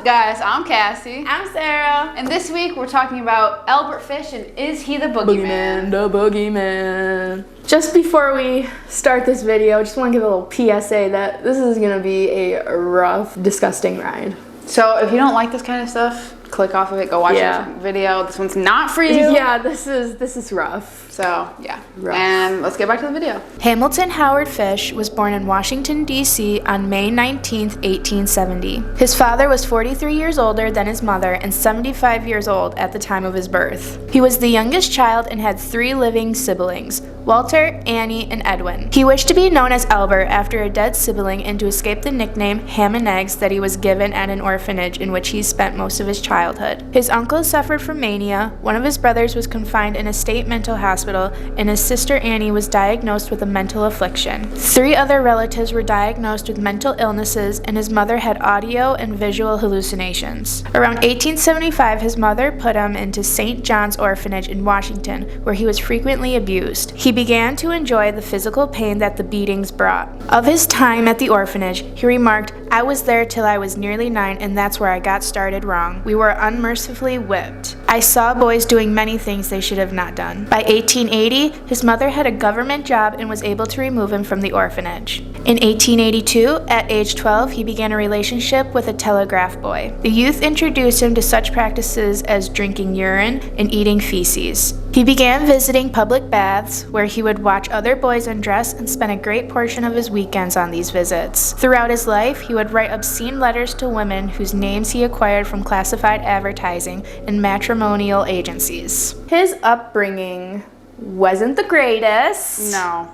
Guys, I'm Cassie. I'm Sara. And this week we're talking about Albert Fish and is he the Boogeyman? The Boogeyman. Just before we start this video, I just want to give a little PSA that this is going to be a rough, disgusting ride. So if you don't like this kind of stuff, click off of it, go watch this video. This one's not for you. Yeah, this is rough. So, yeah. Rough. And let's get back to the video. Hamilton Howard Fish was born in Washington, D.C. on May 19, 1870. His father was 43 years older than his mother and 75 years old at the time of his birth. He was the youngest child and had 3 living siblings, Walter, Annie, and Edwin. He wished to be known as Albert after a dead sibling and to escape the nickname Ham and Eggs that he was given at an orphanage in which he spent most of his childhood. His uncle suffered from mania, one of his brothers was confined in a state mental hospital, and his sister Annie was diagnosed with a mental affliction. 3 other relatives were diagnosed with mental illnesses, and his mother had audio and visual hallucinations. Around 1875, his mother put him into St. John's Orphanage in Washington, where he was frequently abused. He began to enjoy the physical pain that the beatings brought. Of his time at the orphanage, he remarked, "I was there till I was nearly 9, and that's where I got started wrong. We were unmercifully whipped. I saw boys doing many things they should have not done." By 1880, his mother had a government job and was able to remove him from the orphanage. In 1882, at age 12, he began a relationship with a telegraph boy. The youth introduced him to such practices as drinking urine and eating feces. He began visiting public baths, where he would watch other boys undress and spend a great portion of his weekends on these visits. Throughout his life, he would write obscene letters to women whose names he acquired from classified advertising and matrimonial agencies. His upbringing wasn't the greatest. No.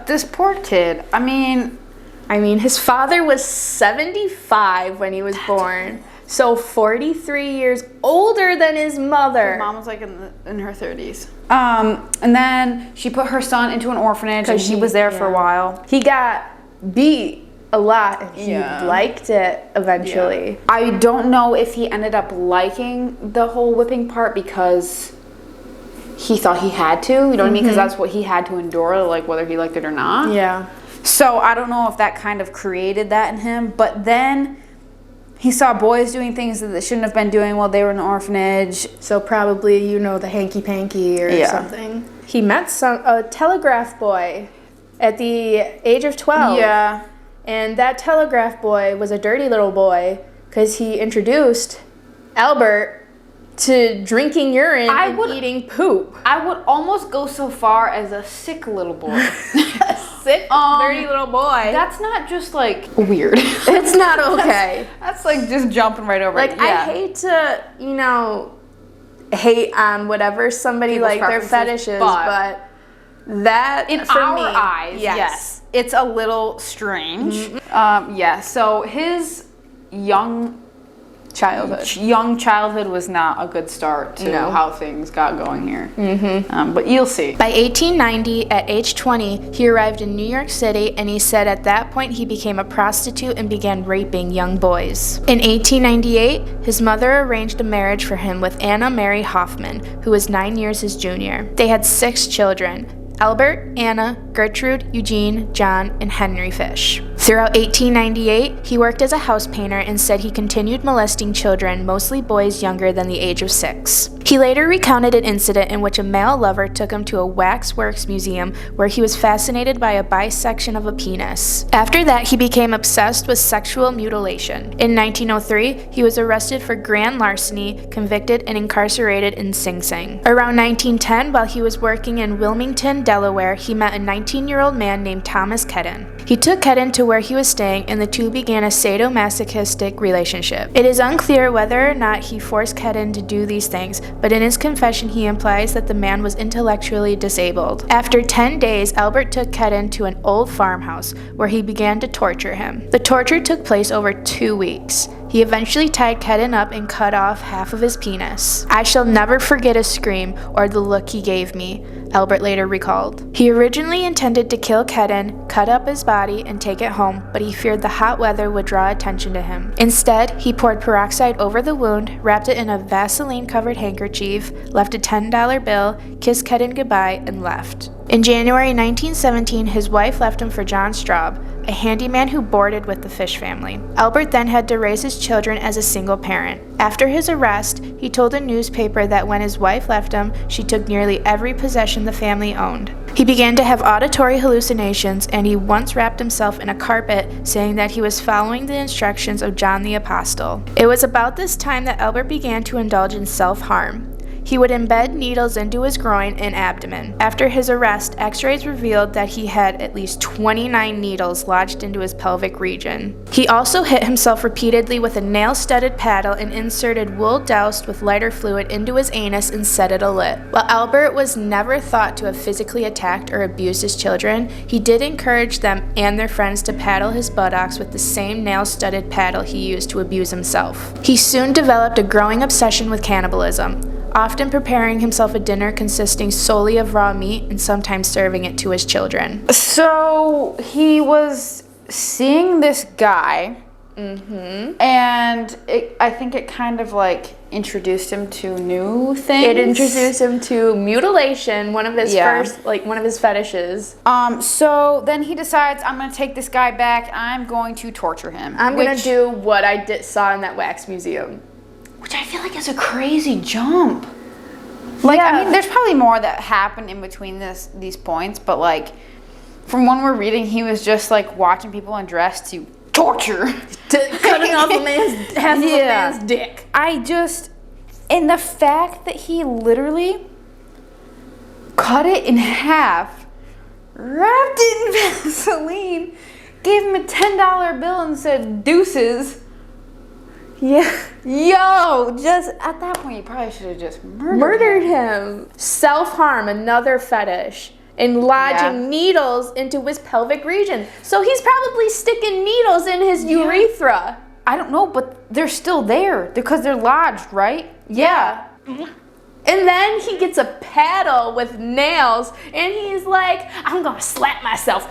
This poor kid, I mean, his father was 75 when he was born. So 43 years older than his mother. His mom was like in her 30s. And then she put her son into an orphanage and he was there for a while. He got beat a lot and he liked it eventually. Yeah. I don't know if he ended up liking the whole whipping part because he thought he had to, you know what I mean? Because that's what he had to endure, like whether he liked it or not. Yeah. So I don't know if that kind of created that in him, but then he saw boys doing things that they shouldn't have been doing while they were in the orphanage. So probably, the hanky-panky or something. He met a telegraph boy at the age of 12. Yeah. And that telegraph boy was a dirty little boy because he introduced Albert to drinking urine and eating poop. I would almost go so far as a sick little boy. A sick, dirty little boy. That's not just like weird. It's not okay. That's like just jumping right over it. I hate to, hate on whatever somebody People's like their fetishes, but that in for our me, eyes, yes, it's a little strange. So his young childhood was not a good start to how things got going here. But you'll see. By 1890, at age 20, he arrived in New York City, and he said at that point he became a prostitute and began raping young boys. In 1898, his mother arranged a marriage for him with Anna Mary Hoffman, who was 9 years his junior. They had 6 children: Albert, Anna, Gertrude, Eugene, John, and Henry Fish. Throughout 1898, he worked as a house painter and said he continued molesting children, mostly boys younger than the age of 6. He later recounted an incident in which a male lover took him to a waxworks museum where he was fascinated by a bisection of a penis. After that, he became obsessed with sexual mutilation. In 1903, he was arrested for grand larceny, convicted, and incarcerated in Sing Sing. Around 1910, while he was working in Wilmington, Delaware, he met a 19-year-old man named Thomas Kedden. He took Kedden to where he was staying, and the two began a sadomasochistic relationship. It is unclear whether or not he forced Kedden to do these things, but in his confession he implies that the man was intellectually disabled. After 10 days, Albert took Kedden to an old farmhouse, where he began to torture him. The torture took place over 2 weeks. He eventually tied Kedden up and cut off half of his penis. "I shall never forget his scream or the look he gave me," Albert later recalled. He originally intended to kill Kedden, cut up his body, and take it home, but he feared the hot weather would draw attention to him. Instead, he poured peroxide over the wound, wrapped it in a Vaseline-covered handkerchief, left a $10 bill, kissed Kedden goodbye, and left. In January 1917, his wife left him for John Straub, a handyman who boarded with the Fish family. Albert then had to raise his children as a single parent. After his arrest, he told a newspaper that when his wife left him, she took nearly every possession the family owned. He began to have auditory hallucinations, and he once wrapped himself in a carpet, saying that he was following the instructions of John the Apostle. It was about this time that Albert began to indulge in self-harm. He would embed needles into his groin and abdomen. After his arrest, x-rays revealed that he had at least 29 needles lodged into his pelvic region. He also hit himself repeatedly with a nail-studded paddle and inserted wool doused with lighter fluid into his anus and set it alit. While Albert was never thought to have physically attacked or abused his children, he did encourage them and their friends to paddle his buttocks with the same nail-studded paddle he used to abuse himself. He soon developed a growing obsession with cannibalism, often preparing himself a dinner consisting solely of raw meat and sometimes serving it to his children. So he was seeing this guy, and I think it kind of like introduced him to new things. It introduced him to mutilation, one of his one of his fetishes. So then he decides, I'm gonna take this guy back. I'm going to torture him. I'm gonna do what I saw in that wax museum. Which I feel like is a crazy jump. Like, yeah. I mean, there's probably more that happened in between these points, but like, from when we're reading, he was just like watching people undressed to torture. Cutting off half of a man's dick. And the fact that he literally cut it in half, wrapped it in Vaseline, gave him a $10 bill and said, deuces. Yeah. Yo, just at that point, you probably should have just murdered him. Self-harm, another fetish. And lodging needles into his pelvic region. So he's probably sticking needles in his urethra. I don't know, but they're still there because they're lodged, right? Yeah. And then he gets a paddle with nails, and he's like, I'm gonna slap myself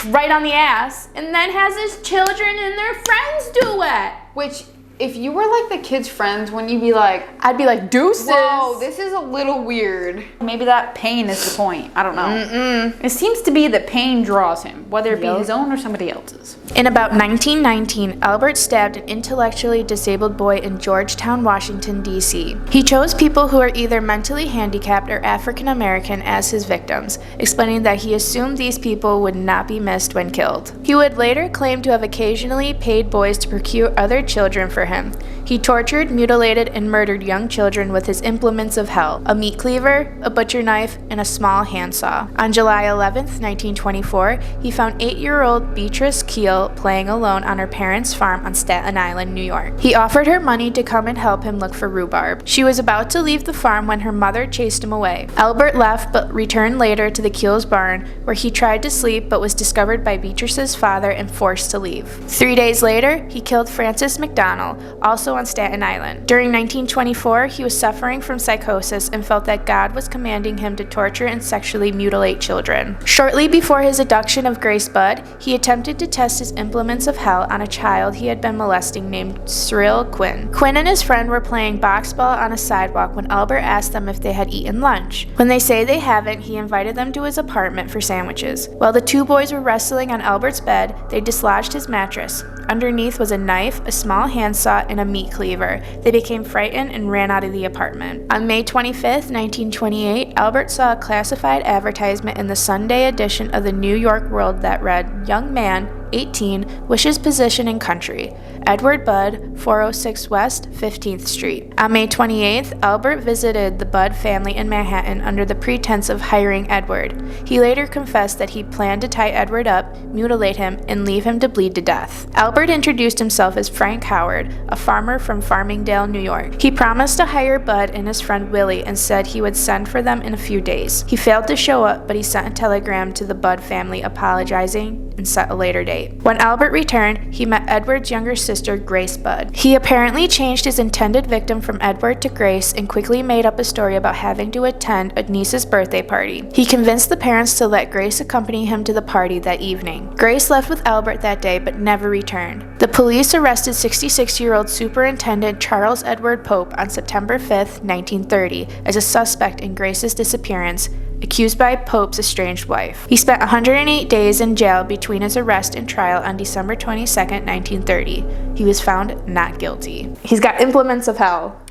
right on the ass, and then has his children and their friends do it. Which, if you were like the kids' friends, wouldn't you be like, I'd be like, deuces. Whoa, this is a little weird. Maybe that pain is the point. I don't know. It seems to be that pain draws him, whether it be his own or somebody else's. In about 1919, Albert stabbed an intellectually disabled boy in Georgetown, Washington, D.C. He chose people who are either mentally handicapped or African American as his victims, explaining that he assumed these people would not be missed when killed. He would later claim to have occasionally paid boys to procure other children for him. He tortured, mutilated, and murdered young children with his implements of hell: a meat cleaver, a butcher knife, and a small handsaw. On July 11, 1924, he found 8-year-old Beatrice Keel playing alone on her parents' farm on Staten Island, New York. He offered her money to come and help him look for rhubarb. She was about to leave the farm when her mother chased him away. Albert left but returned later to the Keel's barn, where he tried to sleep but was discovered by Beatrice's father and forced to leave. 3 days later, he killed Francis McDonald, also on Staten Island. During 1924, he was suffering from psychosis and felt that God was commanding him to torture and sexually mutilate children. Shortly before his abduction of Grace Budd, he attempted to test his implements of hell on a child he had been molesting named Cyril Quinn. Quinn and his friend were playing boxball on a sidewalk when Albert asked them if they had eaten lunch. When they say they haven't, he invited them to his apartment for sandwiches. While the two boys were wrestling on Albert's bed, they dislodged his mattress. Underneath was a knife, a small handsaw, and a meat cleaver. They became frightened and ran out of the apartment. On May 25, 1928, Albert saw a classified advertisement in the Sunday edition of the New York World that read, "Young man, 18, wishes position in country. Edward Budd, 406 West, 15th Street." On May 28th, Albert visited the Budd family in Manhattan under the pretense of hiring Edward. He later confessed that he planned to tie Edward up, mutilate him, and leave him to bleed to death. Albert introduced himself as Frank Howard, a farmer from Farmingdale, New York. He promised to hire Budd and his friend Willie and said he would send for them in a few days. He failed to show up, but he sent a telegram to the Budd family apologizing and set a later date. When Albert returned, he met Edward's younger sister, Grace Budd. He apparently changed his intended victim from Edward to Grace and quickly made up a story about having to attend a niece's birthday party. He convinced the parents to let Grace accompany him to the party that evening. Grace left with Albert that day but never returned. The police arrested 66-year-old Superintendent Charles Edward Pope on September 5, 1930, as a suspect in Grace's disappearance, accused by Pope's estranged wife. He spent 108 days in jail between his arrest and trial on December 22nd, 1930. He was found not guilty. He's got implements of hell.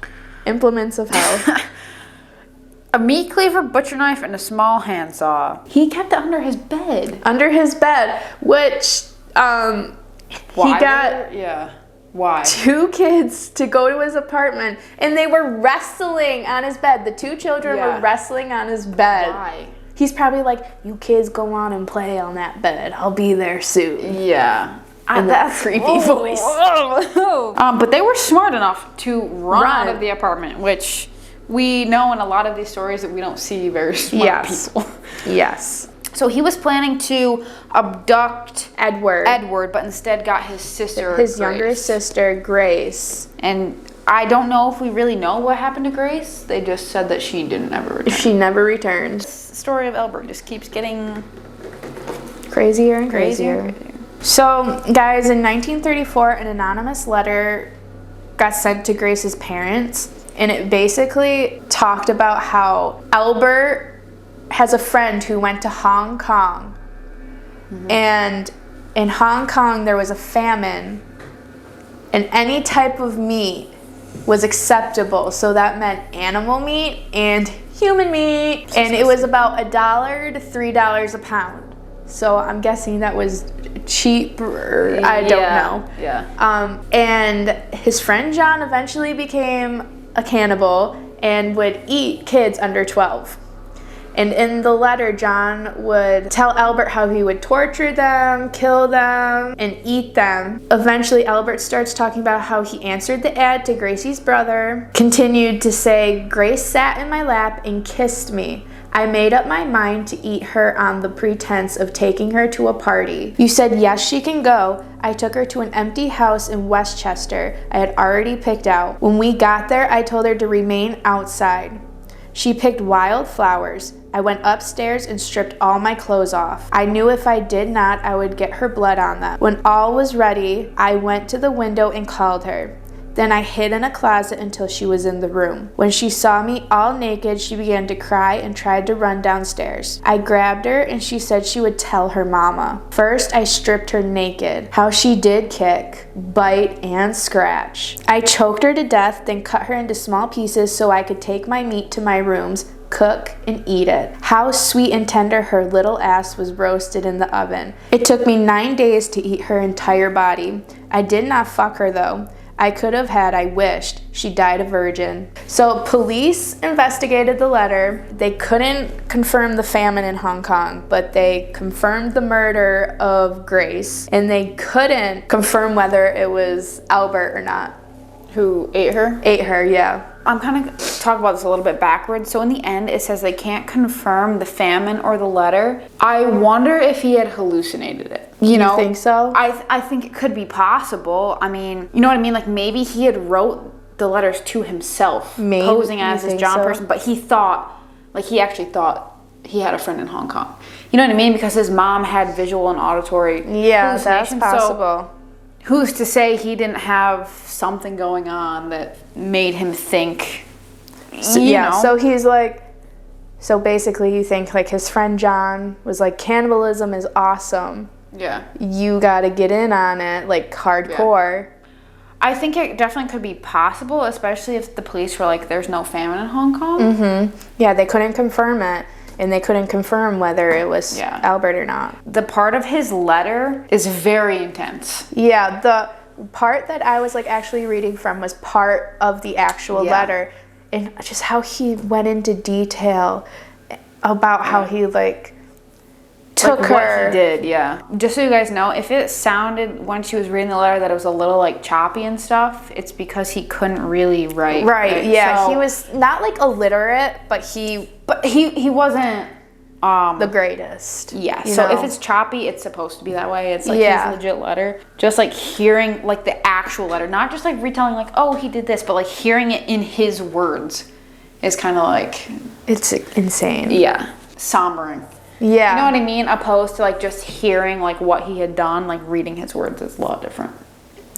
Implements of hell. A meat cleaver, butcher knife, and a small handsaw. He kept it under his bed. Under his bed, which he got Why? 2 kids to go to his apartment, and they were wrestling on his bed. The 2 children were wrestling on his bed. Why? He's probably like, you kids go on and play on that bed. I'll be there soon. Yeah. And that creepy voice. But they were smart enough to run out of the apartment, which we know in a lot of these stories that we don't see very smart people. Yes. So he was planning to abduct Edward, but instead got his sister, his Grace. younger sister, Grace. And I don't know if we really know what happened to Grace. They just said that she didn't ever return. She never returned. The story of Albert just keeps getting Crazier and crazier. crazier. So, guys, in 1934, an anonymous letter got sent to Grace's parents, and it basically talked about how Albert has a friend who went to Hong Kong, and in Hong Kong there was a famine, and any type of meat was acceptable. So that meant animal meat and human meat, and it was about $1 to $3 a pound. So I'm guessing that was cheap, or I don't know. Yeah. And his friend John eventually became a cannibal and would eat kids under 12. And in the letter, John would tell Albert how he would torture them, kill them, and eat them. Eventually, Albert starts talking about how he answered the ad to Gracie's brother, continued to say, Grace sat in my lap and kissed me. I made up my mind to eat her on the pretense of taking her to a party. You said yes, she can go. I took her to an empty house in Westchester I had already picked out. When we got there, I told her to remain outside. She picked wild flowers. I went upstairs and stripped all my clothes off. I knew if I did not, I would get her blood on them. When all was ready, I went to the window and called her. Then I hid in a closet until she was in the room. When she saw me all naked, she began to cry and tried to run downstairs. I grabbed her and she said she would tell her mama. First, I stripped her naked. How she did kick, bite, and scratch. I choked her to death, then cut her into small pieces so I could take my meat to my rooms, cook, and eat it. How sweet and tender her little ass was roasted in the oven. It took me 9 days to eat her entire body. I did not fuck her though. I could have had, I wished. She died a virgin. So police investigated the letter. They couldn't confirm the famine in Hong Kong, but they confirmed the murder of Grace, and they couldn't confirm whether it was Albert or not. Who ate her? Ate her, yeah. I'm kind of talk about this a little bit backwards. So in the end, it says they can't confirm the famine or the letter. I wonder if he had hallucinated it. You know? think so? I think it could be possible. I mean, you know what I mean? Like maybe he had wrote the letters to himself, Maybe. posing as You this think John so? person, but he actually thought he had a friend in Hong Kong. You know what I mean? Because his mom had visual and auditory Yeah, that's hallucinations. possible. So who's to say he didn't have something going on that made him think, you know? So he's like, so basically you think like his friend John was like, cannibalism is awesome. Yeah. You gotta get in on it, like hardcore. I think it definitely could be possible, especially if the police were like, there's no famine in Hong Kong. Mm-hmm. Yeah, they couldn't confirm it, and they couldn't confirm whether it was Albert or not. The part of his letter is very intense. Yeah, the part that I was like actually reading from was part of the actual letter, and just how he went into detail about how he like took her. What he did, yeah. Just so you guys know, if it sounded when she was reading the letter that it was a little like choppy and stuff, it's because he couldn't really write. Right, yeah. So, he was not like illiterate, but he wasn't the greatest. Yeah. you So know? if it's choppy, it's supposed to be that way. It's like his legit letter. Just like hearing like the actual letter, not just like retelling like, oh, he did this, but like hearing it in his words is kind of like, it's insane. yeah, sombering. Yeah. You know what I mean? Opposed to like just hearing like what he had done, like reading his words is a lot different.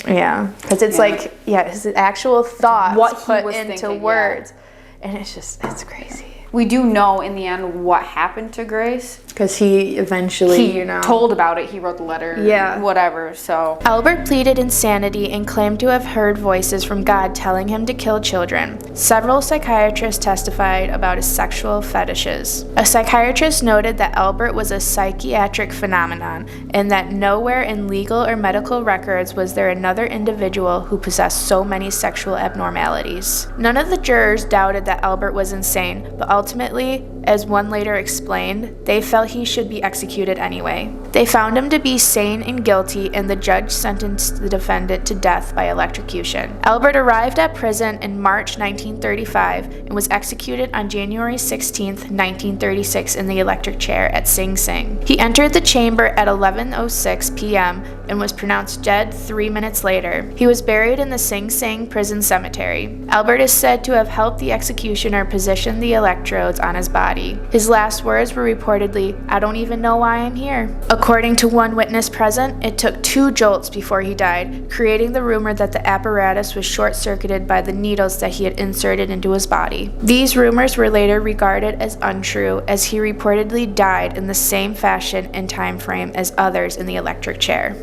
Yeah, because it's like his actual thoughts what he put was into thinking, words, and it's crazy. we do know in the end what happened to Grace. Because he eventually, He told about it. He wrote the letter. Yeah. Whatever. So Albert pleaded insanity and claimed to have heard voices from God telling him to kill children. Several psychiatrists testified about his sexual fetishes. A psychiatrist noted that Albert was a psychiatric phenomenon and that nowhere in legal or medical records was there another individual who possessed so many sexual abnormalities. None of the jurors doubted that Albert was insane, but ultimately, as one later explained, they felt he should be executed anyway. They found him to be sane and guilty, and the judge sentenced the defendant to death by electrocution. Albert arrived at prison in March 1935 and was executed on January 16, 1936 in the electric chair at Sing Sing. He entered the chamber at 11:06 p.m. and was pronounced dead 3 minutes later. He was buried in the Sing Sing prison cemetery. Albert is said to have helped the executioner position the electrodes on his body. His last words were reportedly, "I don't even know why I'm here." According to one witness present, it took 2 jolts before he died, creating the rumor that the apparatus was short-circuited by the needles that he had inserted into his body. These rumors were later regarded as untrue, as he reportedly died in the same fashion and time frame as others in the electric chair.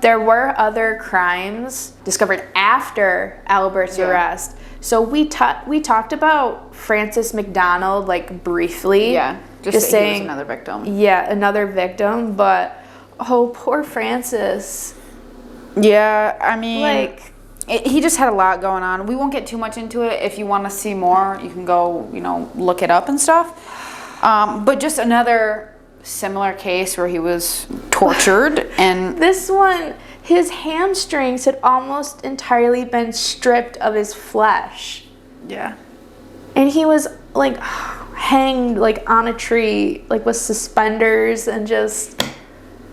There were other crimes discovered after Albert's arrest. So we talked about Francis McDonald like briefly. yeah, just saying he was another victim. Yeah, another victim, but oh, poor Francis. Yeah, I mean, Like, he just had a lot going on. We won't get too much into it. If you want to see more, you can go, look it up and stuff. But just another similar case where he was tortured and this one, his hamstrings had almost entirely been stripped of his flesh. yeah. And he was like hanged like on a tree, like with suspenders and just.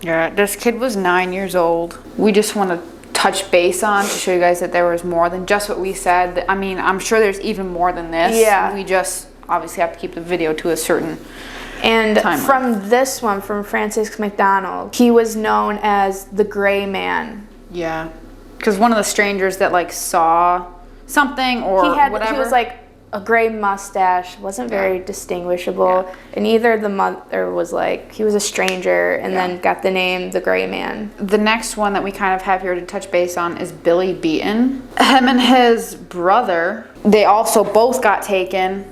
Yeah, this kid was 9 years old. We just want to touch base on to show you guys that there was more than just what we said. I mean, I'm sure there's even more than this. Yeah. We just obviously have to keep the video to a certain And timeline. from this one, from Francis McDonald, he was known as the Gray Man. Yeah. Because one of the strangers that like saw something or whatever. He was like a gray mustache, wasn't very distinguishable, and either the mother was like, he was a stranger and then got the name the Gray Man. The next one that we kind of have here to touch base on is Billy Beaton. Him and his brother, they also both got taken.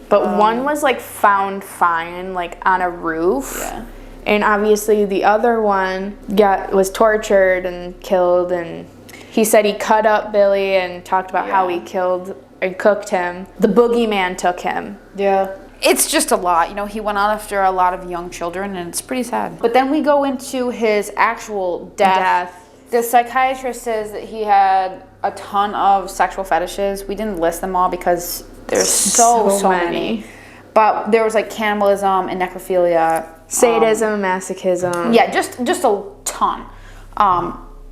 But one was like found fine, like on a roof. Yeah. And obviously the other one was tortured and killed, and he said he cut up Billy and talked about how he killed and cooked him. The Boogeyman took him. Yeah. It's just a lot. He went on after a lot of young children, and it's pretty sad. But then we go into his actual death. The psychiatrist says that he had a ton of sexual fetishes. We didn't list them all because there's so many. But there was like cannibalism and necrophilia. Sadism, masochism. Yeah, just a ton.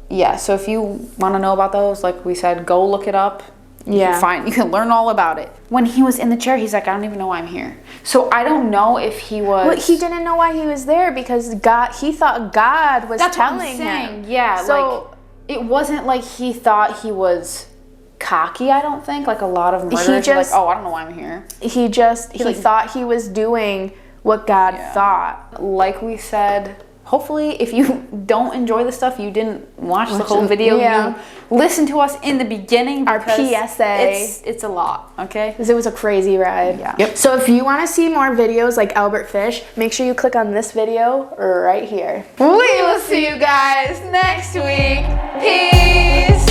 Yeah, so if you want to know about those, like we said, go look it up. You can learn all about it. When he was in the chair, he's like, I don't even know why I'm here. So I don't know if he was. Well, he didn't know why he was there because he thought God was telling him. Yeah, so like it wasn't like he thought he was cocky. I don't think like a lot of murderers are like, oh, I don't know why I'm here. He thought he was doing what God thought. Like we said, hopefully if you don't enjoy the stuff, you didn't watch the whole video. You listen to us in the beginning. Our PSA. It's a lot, okay? Because it was a crazy ride. Yeah. Yep. So if you want to see more videos like Albert Fish, make sure you click on this video right here. We will see you guys next week. Peace.